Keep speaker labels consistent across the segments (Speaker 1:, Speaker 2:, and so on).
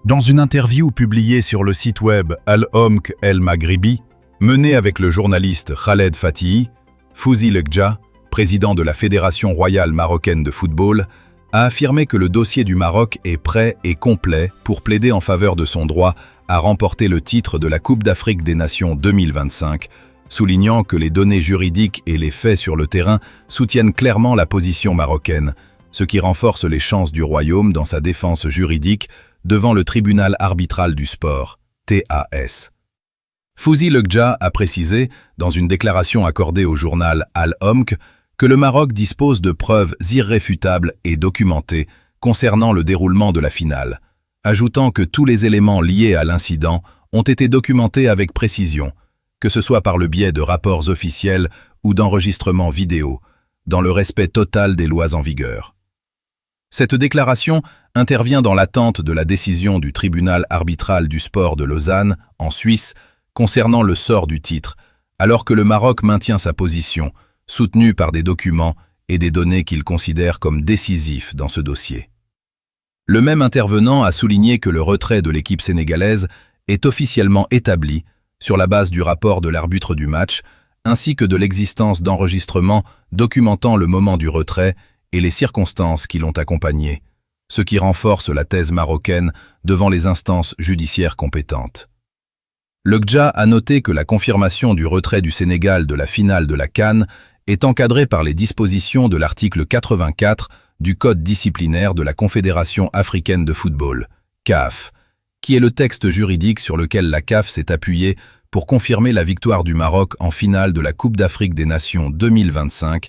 Speaker 1: Dans une interview publiée sur le site web Al-Omk El-Maghribi, menée avec le journaliste Khaled Fatihi, Fouzi Lekdja, président de la Fédération royale marocaine de football, a affirmé que le dossier du Maroc est prêt et complet pour plaider en faveur de son droit à remporter le titre de la Coupe d'Afrique des Nations 2025, soulignant que les données juridiques et les faits sur le terrain soutiennent clairement la position marocaine, ce qui renforce les chances du Royaume dans sa défense juridique devant le tribunal arbitral du sport, TAS. Fouzi Lekdja a précisé, dans une déclaration accordée au journal Al-Omk, que le Maroc dispose de preuves irréfutables et documentées concernant le déroulement de la finale, ajoutant que tous les éléments liés à l'incident ont été documentés avec précision, que ce soit par le biais de rapports officiels ou d'enregistrements vidéo, dans le respect total des lois en vigueur. Cette déclaration intervient dans l'attente de la décision du tribunal arbitral du sport de Lausanne, en Suisse, concernant le sort du titre, alors que le Maroc maintient sa position, soutenu par des documents et des données qu'il considère comme décisifs dans ce dossier. Le même intervenant a souligné que le retrait de l'équipe sénégalaise est officiellement établi sur la base du rapport de l'arbitre du match, ainsi que de l'existence d'enregistrements documentant le moment du retrait et les circonstances qui l'ont accompagné, ce qui renforce la thèse marocaine devant les instances judiciaires compétentes. Lekdja a noté que la confirmation du retrait du Sénégal de la finale de la CAN est encadrée par les dispositions de l'article 84 du Code disciplinaire de la Confédération africaine de football, CAF, qui est le texte juridique sur lequel la CAF s'est appuyée pour confirmer la victoire du Maroc en finale de la Coupe d'Afrique des Nations 2025,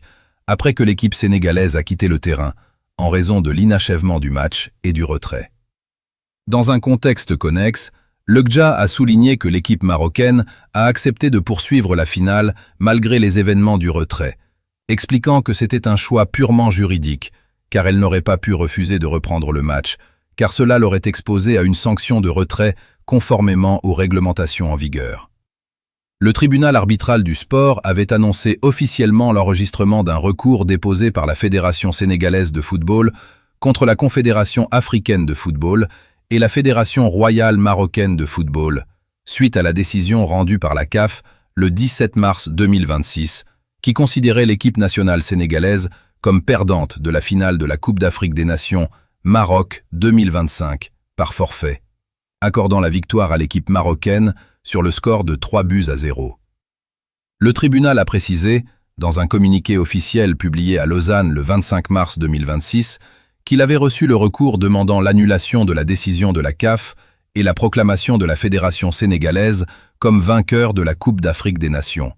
Speaker 1: après que l'équipe sénégalaise a quitté le terrain, en raison de l'inachèvement du match et du retrait. Dans un contexte connexe, Lekdja a souligné que l'équipe marocaine a accepté de poursuivre la finale malgré les événements du retrait, expliquant que c'était un choix purement juridique, car elle n'aurait pas pu refuser de reprendre le match, car cela l'aurait exposé à une sanction de retrait conformément aux réglementations en vigueur. Le tribunal arbitral du sport avait annoncé officiellement l'enregistrement d'un recours déposé par la Fédération sénégalaise de football contre la Confédération africaine de football et la Fédération royale marocaine de football, suite à la décision rendue par la CAF le 17 mars 2026, qui considérait l'équipe nationale sénégalaise comme perdante de la finale de la Coupe d'Afrique des Nations Maroc 2025 par forfait, accordant la victoire à l'équipe marocaine sur le score de 3-0. Le tribunal a précisé, dans un communiqué officiel publié à Lausanne le 25 mars 2026, qu'il avait reçu le recours demandant l'annulation de la décision de la CAF et la proclamation de la Fédération sénégalaise comme vainqueur de la Coupe d'Afrique des Nations,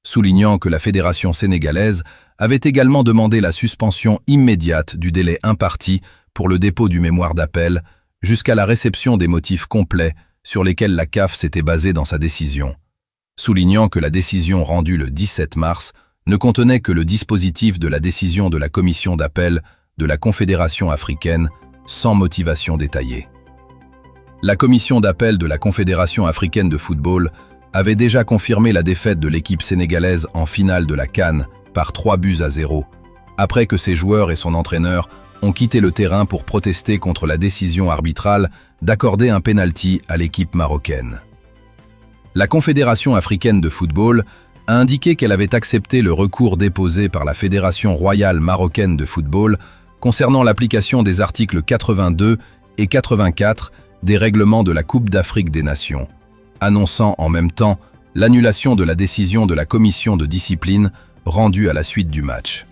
Speaker 1: soulignant que la Fédération sénégalaise avait également demandé la suspension immédiate du délai imparti pour le dépôt du mémoire d'appel jusqu'à la réception des motifs complets sur lesquels la CAF s'était basée dans sa décision, soulignant que la décision rendue le 17 mars ne contenait que le dispositif de la décision de la commission d'appel de la Confédération africaine sans motivation détaillée. La commission d'appel de la Confédération africaine de football avait déjà confirmé la défaite de l'équipe sénégalaise en finale de la CAN par 3-0, après que ses joueurs et son entraîneur ont quitté le terrain pour protester contre la décision arbitrale d'accorder un pénalty à l'équipe marocaine. La Confédération africaine de football a indiqué qu'elle avait accepté le recours déposé par la Fédération royale marocaine de football concernant l'application des articles 82 et 84 des règlements de la Coupe d'Afrique des Nations, annonçant en même temps l'annulation de la décision de la commission de discipline rendue à la suite du match.